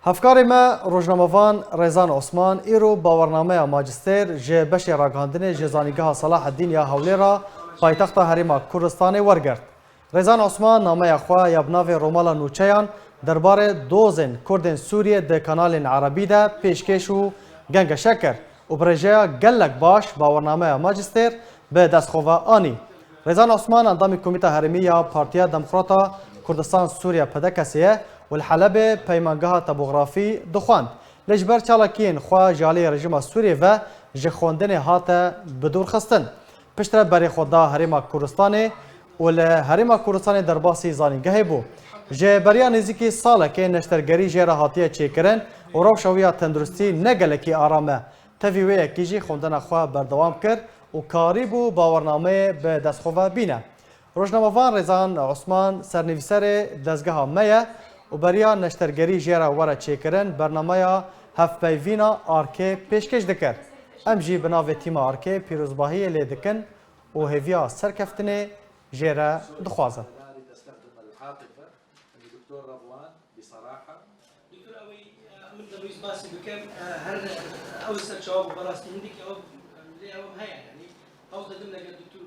هفکاری ما روزنامه‌وان رضان عثمان ایرو باورنامه ماجستر جه بشی راگهاندن جزانیگاه صلاح الدین یا حولی را پایتخت هریما کردستان ورگرد. رضان عثمان نامه خوا یابناو رومالا نوچیان درباره دوزن کردن سوریه ده کانال عربی ده پیشکش و گنگ شکر و برژه گلک باش باورنامه ماجستر به دستخواه آنی. رضان عثمان اندام کمیته هرمی یا پارتیا دموکراتا کردستان سوریه پدکسیه والحلبة پیمانگاه توپوغرافی دخواند. لجبر چالاکین خوا جالی رژیم سوریه و جخواندن هاته بدور خستن. پشتر بری خدا هریما کردستان و هریما کردستان در باسی زانیگه بو. جه بریا نزدیکی ساله که نشترگری جه راحتیه چیکرن و روشویا تندرستی نگلکی آرامه. تفیوه کیجی خوندن خوا بردوام کرد و کاری بو باورنامه به دستخواه بینه. روزنامه‌وان رضان عثمان سرنویسر دزگاه میه و بریا نشترگری جیرا وره چیکرن برنامه هفپیوینا آرکه پیشکش دکر. ام جی بناو تیم آرکه پیروزباهی لیدکن و هیویا سرکفتنه جیرا دخوازه. دكتور رضوان بصراحه دكتور اوي من درويس باسي بكم هر اوسط جواب براس عندك او هي يعني اوضح ضمن الدكتور